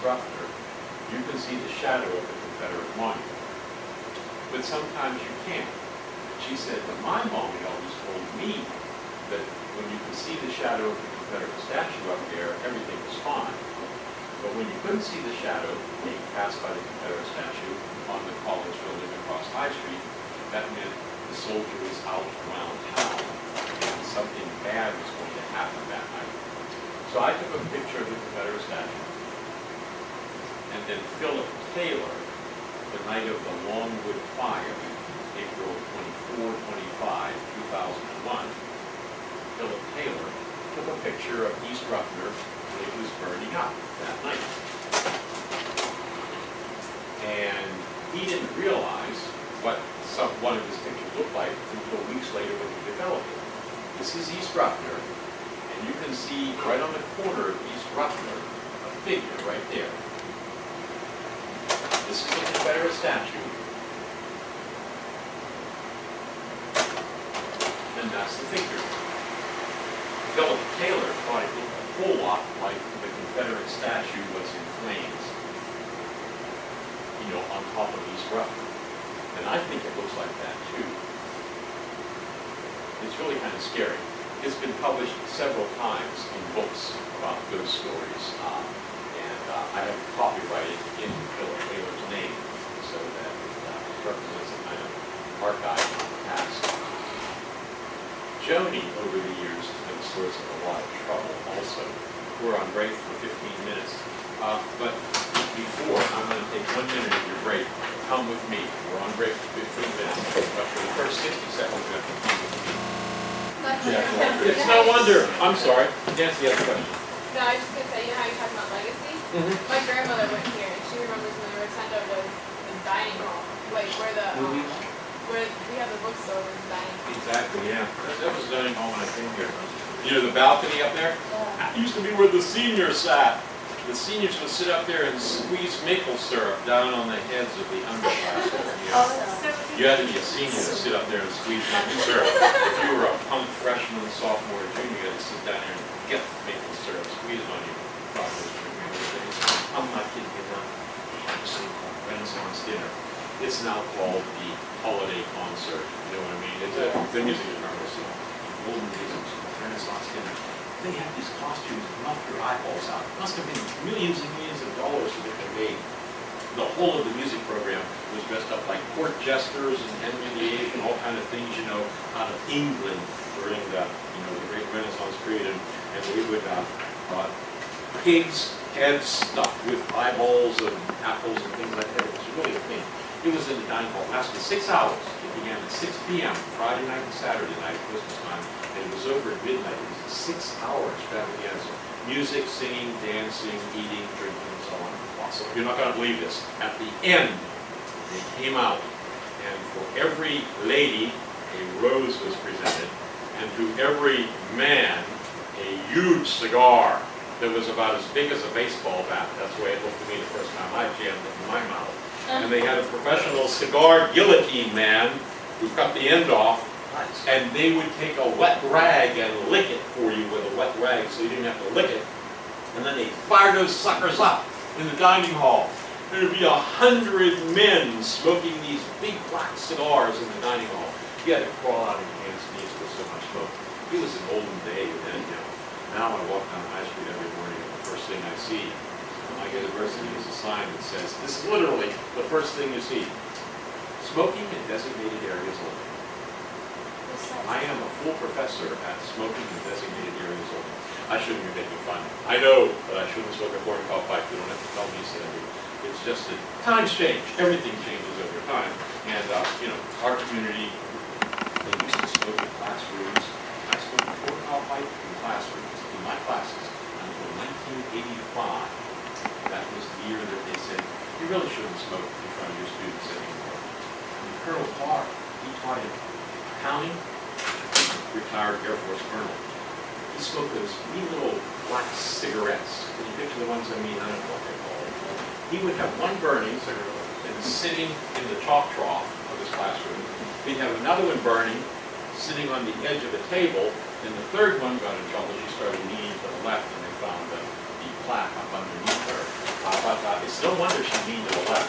Ruffner, you can see the shadow of the Confederate monument. But sometimes you can't. She said that my mommy always told me that when you could see the shadow of the Confederate statue up there, everything was fine. But when you couldn't see the shadow being cast by the Confederate statue on the college building across High Street, that meant the soldier was out around town and something bad was going to happen that night. So I took a picture of the Confederate statue, and then Philip Taylor, the night of the Longwood fire, April 24, 25, 2001, Philip Taylor took a picture of East Ruffner when it was burning up that night. And he didn't realize what one of his pictures looked like until weeks later when he developed it. This is East Ruffner, and you can see right on the corner of East Ruffner a figure right there. This is the Confederate statue, and that's the figure. Philip Taylor thought it looked a whole lot like the Confederate statue was in flames, you know, on top of East Ruffner. And I think it looks like that too. It's really kind of scary. It's been published several times in books about ghost stories, and I have copyrighted in Philip Taylor's name so that it represents a kind of archive of the past. Joni, over the years, has been a source of a lot of trouble also. We're on break for 15 minutes. But before, I'm going to take 1 minute of your break. Come with me. We're on break for 15 minutes. But for the first 60 seconds, we have to be with me. It's no wonder. I'm sorry. Nancy has a question. No, I was just going to say, you know how you're talking about legacy? My grandmother went here, and she remembers when the rotunda was the dining hall, like where the where we have the bookstore was the dining hall. Exactly, yeah. That was the dining hall when I came here. You know the balcony up there? That used to be where the seniors sat. The seniors would sit up there and squeeze maple syrup down on the heads of the underclassmen. You had to be a senior to sit up there and squeeze maple syrup. If you were a punk freshman, sophomore, or junior, you had to sit down there and get maple syrup squeezed on you. I'm not kidding you now. Renaissance dinner. It's now called the holiday concert. You know what I mean? It's the music is normally golden days of Renaissance dinner. They had these costumes that knocked your eyeballs out. It must have been millions and millions of dollars that they made. The whole of the music program was dressed up like court jesters and Henry VIII and all kind of things, you know, out of England during the, you know, the great Renaissance period. And they would pigs' heads stuffed with eyeballs and apples and things like that. It was really a thing. It was in the dining hall. It lasted 6 hours. It began at 6 p.m. Friday night and Saturday night, Christmas time. And it was over at midnight. It was a 6-hour extravaganza. Music, singing, dancing, eating, drinking, and so on. Awesome. You're not going to believe this. At the end, they came out, and for every lady, a rose was presented, and to every man, a huge cigar that was about as big as a baseball bat. That's the way it looked to me the first time I jammed it in my mouth. And they had a professional cigar guillotine man who cut the end off, and they would take a wet rag and lick it for you with a wet rag so you didn't have to lick it. And then they'd fire those suckers up in the dining hall. There would be 100 men smoking these big black cigars in the dining hall. You had to crawl out in your hands and knees with so much smoke. It was an olden day then, you know. Now I walk down High Street every morning and the first thing I see on my university is a sign that says, this is literally the first thing you see. Smoking in designated areas only. I am a full professor at smoking in designated areas only. I shouldn't be making fun. I know that I shouldn't smoke a corn cob pipe. You don't have to tell me, Sandy. It's just that times change. Everything changes over time. And, you know, our community, they used to smoke in classrooms. I smoked a corn cob pipe in classrooms, in my classes, until 1985. That was the year that they said, you really shouldn't smoke in front of your students anymore. And Colonel Clark, he taught in accounting, retired Air Force Colonel. He smoked those wee little black cigarettes. Can you picture the ones I mean? I don't know what they're called. He would have one burning and sitting in the chalk trough of his classroom. He'd have another one burning, sitting on the edge of a table, and the third one got in trouble. She started leaning to the left, and they found the plaque up underneath her. But it's no wonder she leaned to the left,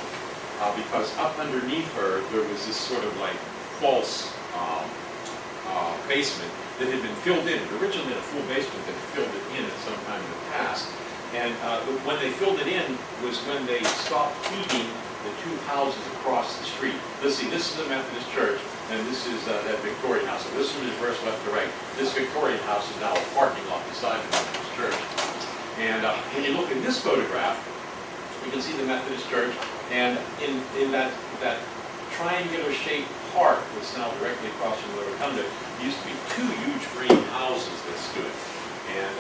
because up underneath her there was this sort of like false basement that had been filled in. Originally a full basement that filled it in at some time in the past. And when they filled it in was when they stopped heating the two houses across the street. Let's see, this is the Methodist church, and this is that Victorian house. So this one is reversed left to right. This Victorian house is now a parking lot beside the Methodist church. And when you look at this photograph, you can see the Methodist church, and in that triangular-shaped park that's now directly across from the rotunda, used to be two huge frame houses that stood. And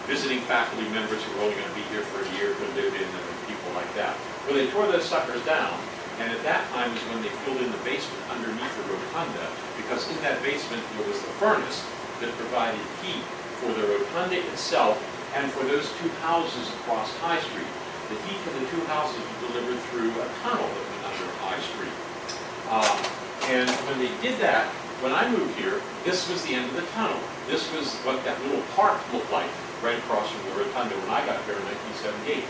visiting faculty members who were only going to be here for a year could live in them, and people like that. Well, they tore those suckers down, and at that time was when they filled in the basement underneath the rotunda, because in that basement there was the furnace that provided heat for the rotunda itself and for those two houses across High Street. The heat for the two houses was delivered through a tunnel that went under High Street. And when they did that, when I moved here, this was the end of the tunnel. This was what that little park looked like right across from the rotunda when I got here in 1978.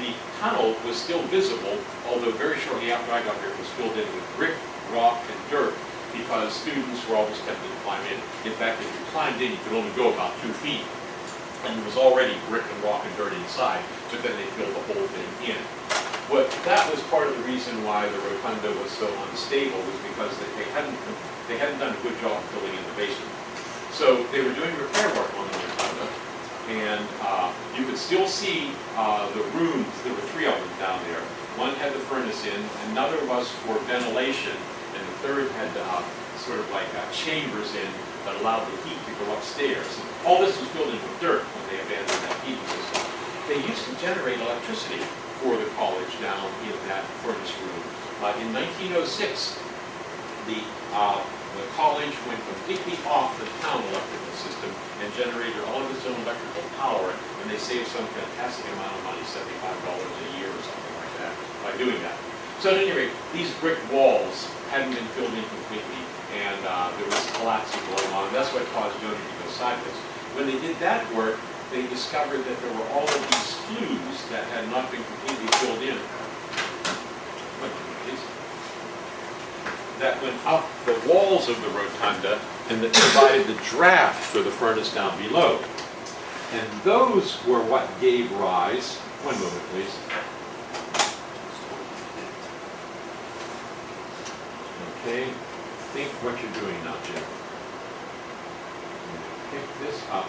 The tunnel was still visible, although very shortly after I got here it was filled in with brick, rock, and dirt because students were always tempted to climb in. In fact, if you climbed in, you could only go about 2 feet. And there was already brick and rock and dirt inside, but then they filled the whole thing in. That was part of the reason why the rotunda was so unstable, was because they hadn't done a good job filling in the basement. So they were doing repair work on the rotunda, and you could still see the rooms. There were 3 of them down there. One had the furnace in, another was for ventilation, and the third had sort of like chambers in that allowed the heat to go upstairs. All this was filled in with dirt when they abandoned that heating system. They used to generate electricity for the college down in that furnace room. In 1906, the college went completely off the town electrical system and generated all of its own electrical power, and they saved some fantastic amount of money, $75 a year or something like that, by doing that. So at any rate, these brick walls hadn't been filled in completely, and there was collapsing going on. That's what caused Joni to go sideways. When they did that work, they discovered that there were all of these flues that had not been completely filled in. That went up the walls of the rotunda and that provided the draft for the furnace down below. And those were what gave rise, one moment please. Okay, think what you're doing now, Jim. Pick this up.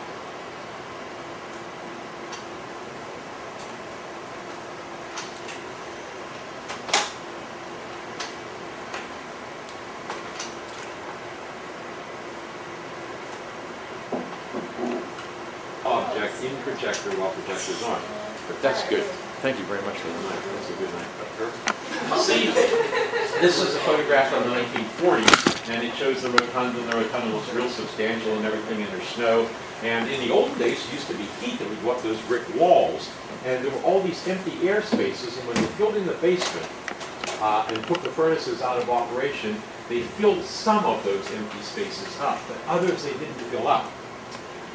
Object in projector while projector's on. But that's good. Thank you very much for the knife. That's a good knife. See, this is a photograph from the 1940s, and it shows the rotunda, and the rotunda looks real substantial and everything, and there's snow. And in the old days, it used to be heat that would go up those brick walls, and there were all these empty air spaces, and when they filled in the basement and took the furnaces out of operation, they filled some of those empty spaces up, but others they didn't fill up.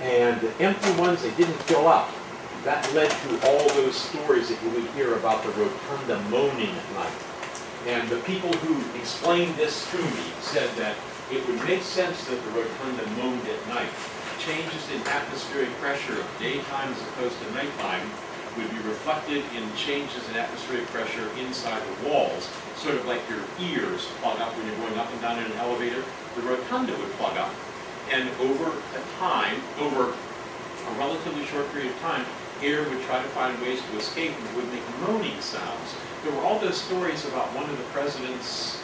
And the empty ones they didn't fill up. That led to all those stories that you would hear about the rotunda moaning at night. And the people who explained this to me said that it would make sense that the rotunda moaned at night. Changes in atmospheric pressure of daytime as opposed to nighttime would be reflected in changes in atmospheric pressure inside the walls, sort of like your ears plug up when you're going up and down in an elevator. The rotunda would plug up. And over a relatively short period of time, air would try to find ways to escape and would make moaning sounds. There were all those stories about one of the president's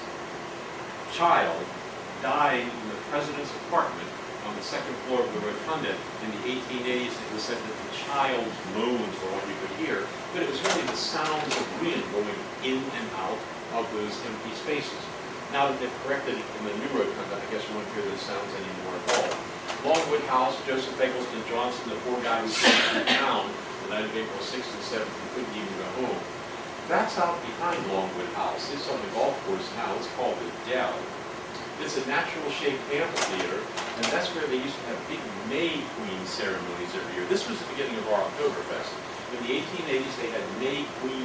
child dying in the president's apartment on the 2nd floor of the rotunda in the 1880s. It was said that the child's moans were what you could hear, but it was really the sounds of wind going in and out of those empty spaces. Now that they've corrected it in the new rotunda, I guess you won't hear those sounds anymore at all. Longwood House, Joseph Eggleston Johnson, the poor guy who came to town the night of April 6th and 7th and couldn't even go home. That's out behind Longwood House. It's on the golf course now. It's called the Dell. It's a natural-shaped amphitheater, and that's where they used to have big May Queen ceremonies every year. This was the beginning of our Oktoberfest. In the 1880s, they had May Queen